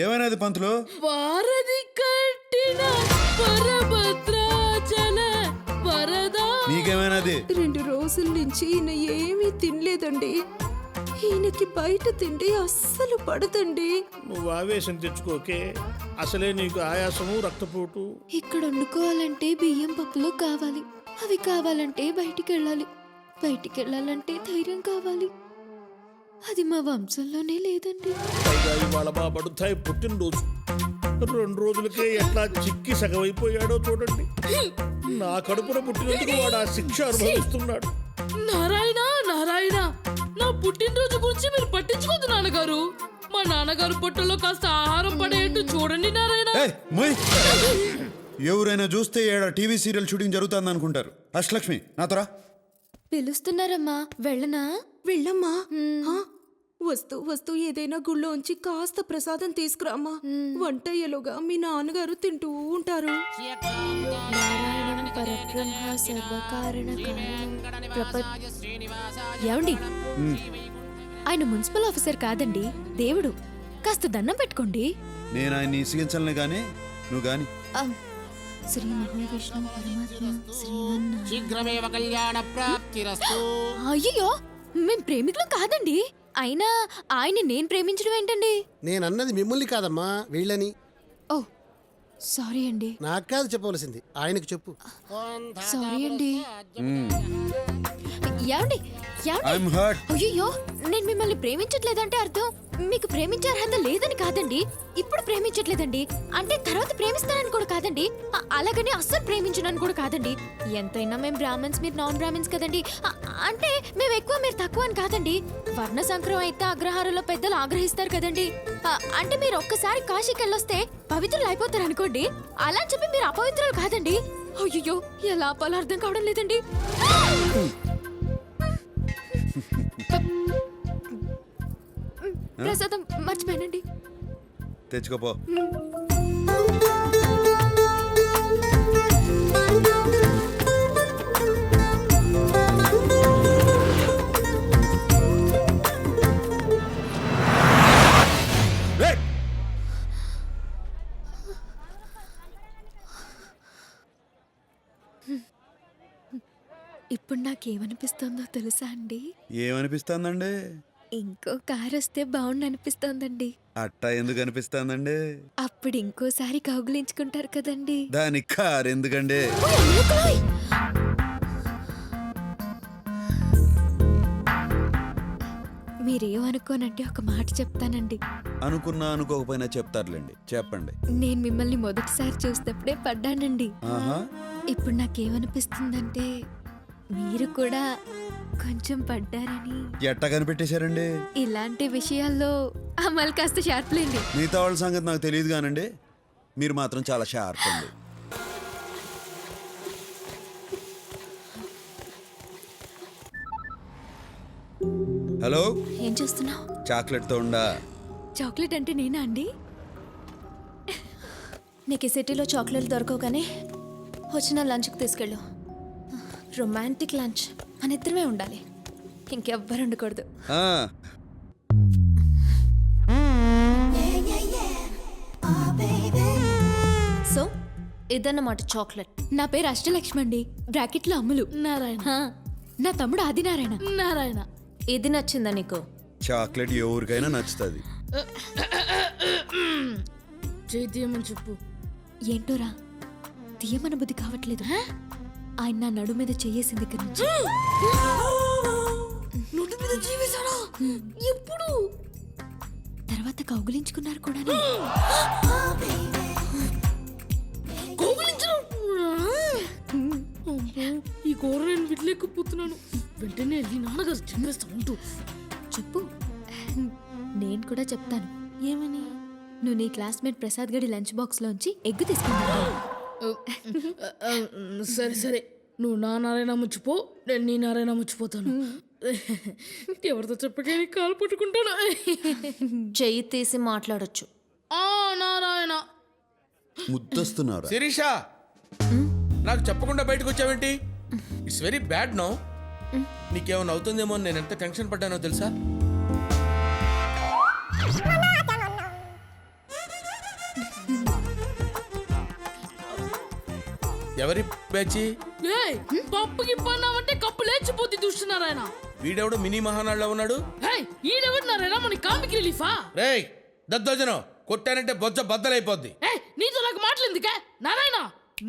ఏమైనది పంతులు? వారధి కట్టిన వరభద్రాచల వరదా. నీకేమైనది? 2 రోజుల నుంచి ఈయన ఏమీ తినలేదండి. ఈయనకి బయట తిండి అస్సలు పడదండి. నువ్వు ఆవేశం తెచ్చుకోకే, అసలే నీకు ఆయాసము రక్తపోటు. ఇక్కడ వండుకోవాలంటే బియ్యం పప్పులు కావాలి. అవి కావాలంటే బయటికి వెళ్ళాలంటే ధైర్యం కావాలి. అది మా వంశంలోనే లేదండి. పైగా ఇవాళ మా బడుతాయి పుట్టినరోజు. 2 రోజులకే ఎట్లా చిక్కి సగమైపోయాడో చూడండి. నా కడుపున పుట్టినందుకు వాడు ఆ శిక్ష అనుభవిస్తున్నాడు. నారాయణ నారాయణ, నా పుట్టినరోజు గురించి మీరు పట్టించుకోదు నాన్నగారు. మా నాన్నగారు పొట్టలో కాస్త ఆహారం పడేట్టు చూడండి నారాయణ. ఎవరైనా చూస్తే ఏడ టీవీ సీరియల్ షూటింగ్ జరుగుతుంది అనుకుంటారు. అష్టలక్ష్మి నాతోరా. పిలుస్తున్నారమ్మా, వెళ్ళనా? వెళ్ళమ్మా. వస్తూ ఏదైనా గుళ్ళోంచి కాస్త ప్రసాదం తీసుకురామ్మా. వంటయ్యలుగా మీ నాన్నగారు తింటూ ఉంటారు. ఏమండి, ఆయన మున్సిపల్ ఆఫీసర్ కాదండి, దేవుడు. కాస్త దండం పెట్టుకోండి. నేను ఆయన్ని ఇసిగించలే గానీ నువ్వు గాని. శ్రీ మహావిష్ణు పరమాత్మ శ్రీమన్నారాయణ. శీఘ్రమేవ కళ్యాణ ప్రాప్తిరస్తు. అయ్యో, మేం ప్రేమికులం కాదండి. అయినా ఆయన నేను ప్రేమించడం ఏంటండి? నేనన్నది మిమ్మల్ని కాదమ్మా, వీళ్ళని. ఓ సారీ అండి. నాకు కాదు చెప్పవలసింది, ఆయనకు చెప్పు. సారీ అండి. ఏమండి I'm hurt. అయ్యో, నేను మిమ్మల్ని ప్రేమించట్లేదంటే అర్థం మీకు ప్రేమించే అర్హత లేదని కాదండి. ఇప్పుడు ప్రేమించట్లేదండి అంటే తర్వాత ప్రేమిస్తానని కూడా కాదండి. అలాగని అస్సలు ప్రేమించనని కూడా కాదండి. ఎంతైనా మేము బ్రాహ్మణ్స్, మీరు నాన్ బ్రాహ్మణ్స్ కదండి. అంటే మేము ఎక్కువ మీరు తక్కువ అని కాదండి. వర్ణ సంక్రమం అయితే అగ్రహారంలో పెద్దలు ఆగ్రహిస్తారు కదండి. అంటే మీరు ఒక్కసారి కాశీకి వెళ్ళొస్తే పవిత్రులు అయిపోతారు అనుకోండి. అలా చెప్పి మీరు అపవిత్రులు కాదండి. అయ్యో, ఎలా ఆపాలో అర్థం కావడం లేదండి. ప్రసాదం మర్చిపోయానండి. తెచ్చుకోపో. ఇప్పుడు నాకేమనిపిస్తుందో తెలుసా అండి? ఏమనిపిస్తుందండి? ఇంకో కారు వస్తే బాగుండు అనిపిస్తోందండి. అట్టా ఎందుకు అనిపిస్తుందండి? అప్పుడు ఇంకోసారి కౌగులించుకుంటారు కదండి. దానికి కారు ఎందుకండి? మీరేమనుకోనంటే ఒక మాట చెప్తానండి. అనుకున్నా అనుకోకపోయినా చెప్తారులేండి, చెప్పండి. నేను మిమ్మల్ని మొదటిసారి చూసినప్పుడే పడ్డానండి. ఆహా. ఇప్పుడు నాకేమనిపిస్తుందంటే మీరు కూడా కొంచెం పడ్డారని. ఎట్టా కనిపెట్టేశారండి? ఇలాంటి విషయాల్లో అమలు కాస్త షార్ప్లేండి. మిగతా వాళ్ళ సంగతి నాకు తెలియదు కానండి, మీరు మాత్రం చాలా షార్ప్ అండి. హలో, ఏం చేస్తున్నావు? చాక్లెట్ తో ఉండా? చాక్లెట్ అంటే నేనా అండి? నీకు ఈ సిటీలో చాక్లెట్లు దొరకవు కానీ వచ్చిన లంచ్కి తీసుకెళ్ళు. రొమాంటిక్ లంచ్, మన ఇద్దరమే ఉండాలి, ఇంకెవ్వరు ఉండకూడదు. సో ఇదన్నమాట చాక్లెట్. నా పేరు అష్టలక్ష్మి అండి, బ్రాకెట్లో అమ్ములు. నారాయణ. నా తమ్ముడు ఆదినారాయణ. నారాయణ. ఇది నచ్చిందా నీకు? చాక్లెట్ ఎవరికైనా నచ్చుతుంది. చైతన్యమని చెప్పు. ఏంటోరా తీయమన బుద్ధి కావట్లేదు. ఆయన నా నడు మీద చెయ్యేసింది ఇక్కడ నుంచి. నోటి మీద జీవిస్తాడా? ఎప్పుడు? తర్వాత కౌగులించుకున్నారు కూడా. ఈ కూర నేను విడలేకపోతున్నాను. వెంటనే వెళ్ళి నాన్నగారు చెప్పేస్తా ఉంటూ. చెప్పు, నేను కూడా చెప్తాను. ఏమని? నువ్వు నీ క్లాస్మేట్ ప్రసాద్ గడి లంచ్ బాక్స్ లోంచి ఎగ్ తీసుకున్నావు. సరే సరే, నువ్వు నా నారాయణ ముచ్చిపో, నేను నీ నారాయణ ముచ్చిపోతాను. ఎవరితో చెప్పకే కాలు పట్టుకుంటాను. చెయ్యి తీసి మాట్లాడొచ్చు. నారాయణ. ముద్దొస్తున్నారు. శిరీష, నాకు చెప్పకుండా బయటకు వచ్చావేంటి? It's very bad no. నీకేమైనా అవుతుందేమో నేను ఎంత టెన్షన్ పడ్డానో తెలుసా? ఎవరి పేచి? ఏయ్ పప్పుకి పన్నామంటే కప్పు లేచిపోద్ది దుష్టున్నారాయణ. వీడెవడు మినీ మహానాడులో ఉన్నాడు? ఏయ్ ఈడెవడున్నారాయణ మన కామిక్ రిలీఫా? రేయ్ దద్దోజనం కొట్టానంటే బొజ్జ బద్దలైపోద్ది. ఏయ్ నీతో నాకు మాట్లాడిందికే నారాయణ,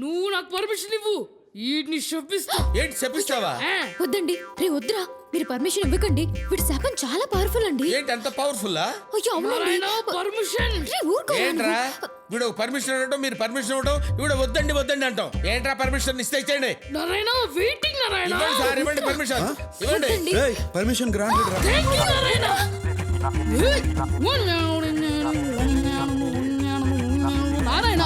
నువ్వు నాకు పర్మిషన్ ఇవ్వు, వీడిని శప్పిస్తా. ఏంటి చెప్పిస్తావా? వద్దండి రే వద్దురా, మీరు పర్మిషన్ ఇవ్వకండి. వీడి శాపం చాలా పవర్ఫుల్ అండి. ఏంటి అంత పవర్ఫుల్లా? అయ్యో అవునండి. నారాయణ పర్మిషన్. రే, ఊరుకోరా ఏంట్రా నువ్వు. వీడు పర్మిషన్ ఇవ్వడం, మీరు పర్మిషన్ ఇవ్వడం, వీడు వద్దండి వద్దండి అంటాం. ఏంట్రా పర్మిషన్ ఇస్తే ఇచ్చేయండి. నారాయణ వెయిటింగ్ నారాయణ. ఇవ్వండి సార్, ఇవ్వండి పర్మిషన్ ఇవ్వండి. వద్దండి. పర్మిషన్ గ్రాంటెడ్ రా. Thank you Narayana. ఏయ్, నారాయణ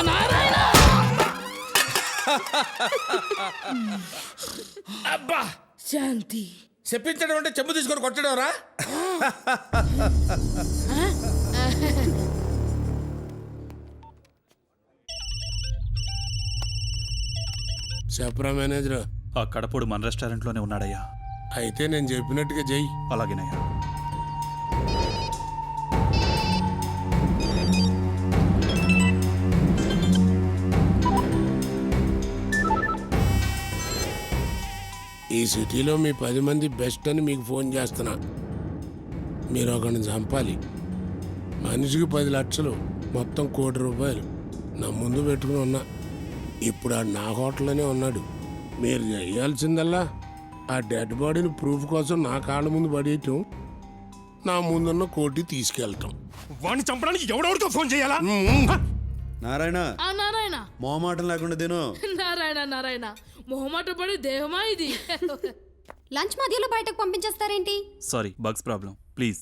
నారాయణ. అబ్బా శాంతి. చెప్పించడం అంటే చెంబు తీసుకొని కొట్టడం రా. చెప్పరా మేనేజర్. ఆ కడపడు మన రెస్టారెంట్లోనే ఉన్నాడయ్యా. అయితే నేను చెప్పినట్టుగా చెయ్యి. అలాగేనయ్యా. ఈ సిటీలో మీ 10 మంది బెస్ట్ అని మీకు ఫోన్ చేస్తున్నా. మీరు ఒకరిని చంపాలి. మనిషికి 10 లక్షలు, మొత్తం ₹1 కోటి నా ముందు పెట్టుకుని ఉన్నా. ఇప్పుడు ఆ నా హోటల్లోనే ఉన్నాడు. మీరు చేయాల్సిందల్లా ఆ డెడ్ బాడీని ప్రూఫ్ కోసం నా కాళ్ళ ముందు పడేయటం, నా ముందున్న కోటి తీసుకెళ్ళటం. వాడిని చంపడానికి ఎవడెవరితో ఫోన్ చేయాలా? నారాయణ ఆ నారాయణ మొహమాటం లేకుండా తిను. నారాయణ నారాయణ మొహమాట పడే దేహమా ఇది? లంచ్ మధ్యలో బయటకు పంపించేస్తారేంటి? Sorry, bugs problem. Please.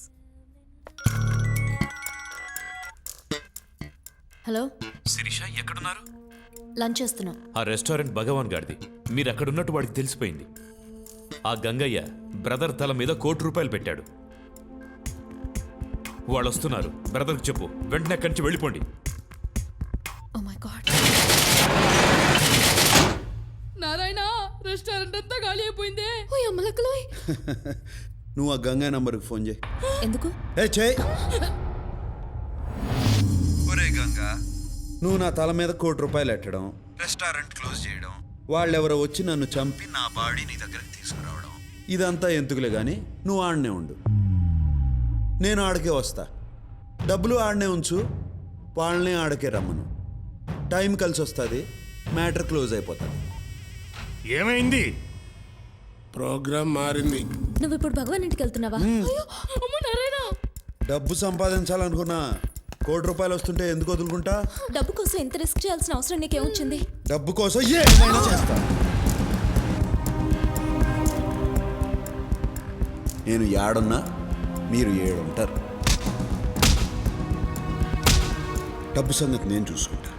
Hello Sirisha ఎక్కడున్నారు? లంచ్ చేస్తున్నాం. ఆ రెస్టారెంట్ భగవాన్ గారిది. మీరు అక్కడున్నట్టు వాడికి తెలిసిపోయింది. ఆ గంగయ్య బ్రదర్ తల మీద ₹1 కోటి పెట్టాడు. వాళ్ళు వస్తున్నారు. బ్రదర్కి చెప్పు, వెంటనే అక్కడి నుంచి వెళ్ళిపోండి. Oh my God. Narayana restaurant అంతా ఖాళీ అయిపోయిందే. ఓ అమ్మలక్కలోయ్. నువ్వు ఆ గంగా నంబర్కి ఫోన్ చేయి. ఎందుకు? చేయి. ఒరే గంగా, నువ్వు నా తల మీద ₹1 కోటి ఎట్టడం, రెస్టారెంట్ క్లోజ్ చేయడం, వాళ్ళెవరో వచ్చి నన్ను చంపి నా బాడీ నీ దగ్గరికి తీసుకురావడం, ఇదంతా ఎందుకులే గాని నువ్వు ఆడనే ఉండు. నేను ఆడకే వస్తా. డబ్బులు ఆడనే ఉంచు, వాళ్ళనే ఆడకే రమ్మను. టైం కలిసి వస్తుంది, మ్యాటర్ క్లోజ్ అయిపోతుంది. ఏమైంది? ప్రోగ్రామ్ మారింది. నువ్వు ఇప్పుడు భగవాన్ ఇంటికి వెళ్తున్నావా? అమ్మ నారాయణ, డబ్బు సంపాదించాలనుకున్నా ₹1 కోటి వస్తుంటే ఎందుకు వదులుకుంటా? డబ్బు కోసం ఎంత రిస్క్ చేయాల్సిన అవసరం నీకేమొచ్చింది? డబ్బు కోసం ఏమైనా చేస్తా. నేను ఏడున్నా మీరు 7 ఉంటారు. డబ్బు సంగతి నేను చూసుకుంటా.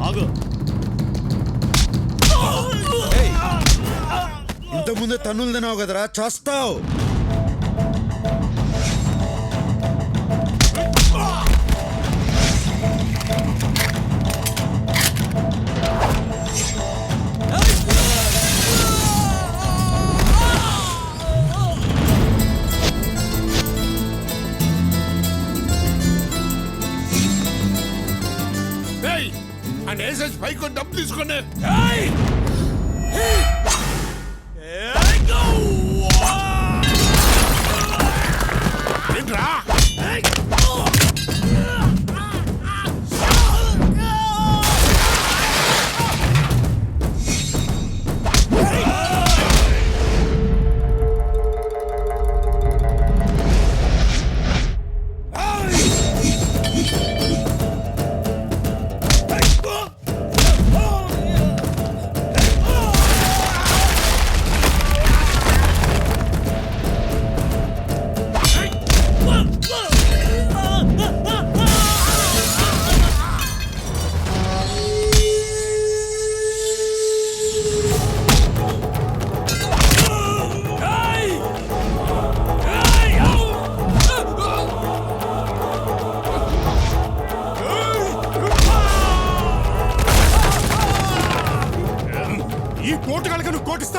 ఆగు. ఇంతకుముందే తన్నులు తినావు కదరా, చేస్తావు. పైకి డబ్బు తీసుకోండి. ఏంట్రా?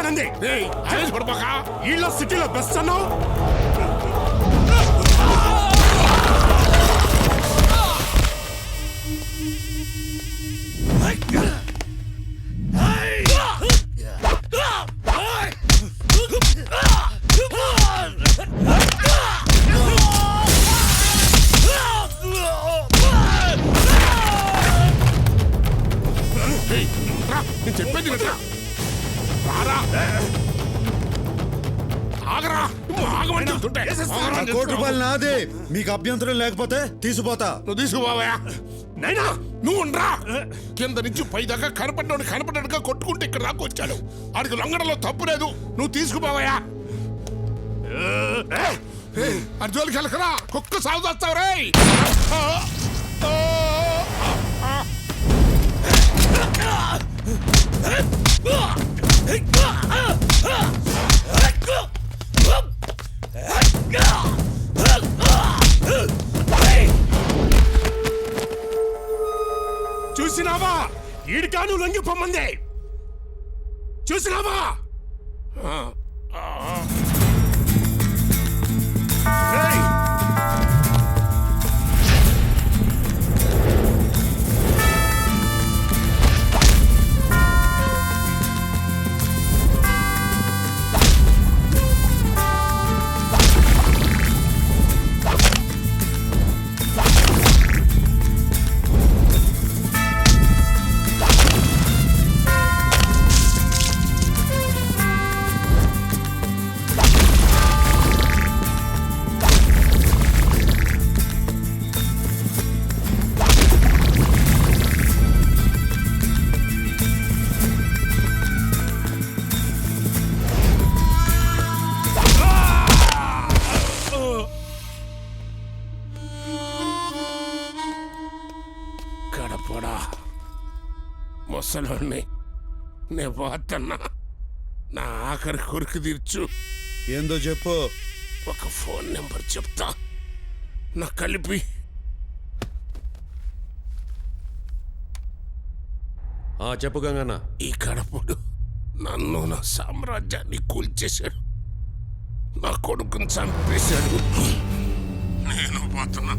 పడింది ఏయ్, ఆవేశపడబాక. వీళ్ళ సిటీలో బెస్ట్ అన్నావు. ఏయ్, రా, నేను చెప్పేది వినరా. రారా. ఆగరా. నువ్వు ఆగమని చెప్తుంటే. ఆ ₹1 నాదే. మీకు అభ్యంతరం లేకపోతే తీసుకుపోతా. నువ్వు తీసుకుపోవా. నైనా నువ్వు ఉండరా. కింద నుంచి పై దాకా కనపడ్డాడుగా కొట్టుకుంటే ఇక్కడ దాకా వచ్చాడు. ఆడికి లొంగడంలో తప్పు లేదు. నువ్వు తీసుకుపోవయా. అర్జున్కి వెళ్ళకరా. కుక్క సాగు చేస్తావు రే. చూసినావా ఈడికాను లొంగిపోమంది. చూసినావా? ఏయ్! కడపడా ముసలోని నే పోతున్నా. నా ఆఖరి కొరికి తీర్చు. ఏందో చెప్పు. ఒక ఫోన్ నెంబర్ చెప్తా. నా కలిపి. చెప్పు గంగన్న. ఈ కడపడు నన్ను నా సామ్రాజ్యాన్ని కూల్చేశాడు. నా కొడుకుని చంపేశాడు. నేను పోతున్నా.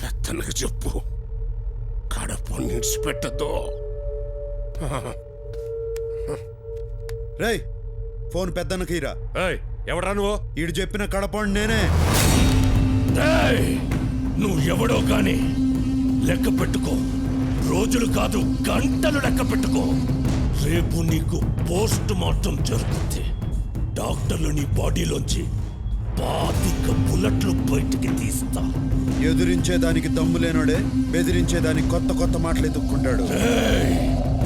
పెత్తనకు చెప్పు కడప నిడిచిపెట్టదు. రేయ్ ఫోన్ పెద్దన్నకీరా. ఎవడా నువ్వు? ఈడు చెప్పిన కడపండి నేనే. నువ్వు ఎవడో కానీ లెక్క పెట్టుకో. రోజులు కాదు గంటలు లెక్క పెట్టుకో. రేపు నీకు పోస్ట్ మార్టం జరుగుతుంది. డాక్టర్లు నీ బాడీలోంచి 25 బుల్లెట్లు బయటికి తీస్తా. ఎదురించేదానికి దమ్ము లేనోడే బెదిరించేదానికి కొత్త కొత్త మాటలు ఎత్తుక్కుంటాడు.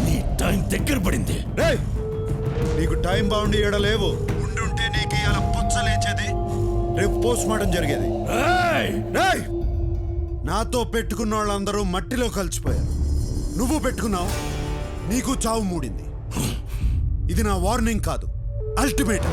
నీ టైం దగ్గర పడింది. రేయ్ నీకు టైం బాగుండి ఏడలేవు. ఉండుంటే నీకు ఇలా పుచ్చలేచేది. రేపు పోస్ట్ మార్టం జరిగేది. రేయ్ నాతో పెట్టుకున్న వాళ్ళందరూ మట్టిలో కలిసిపోయారు. నువ్వు పెట్టుకున్నావు. నీకు చావు మూడింది. ఇది నా వార్నింగ్ కాదు, అల్టిమేట్.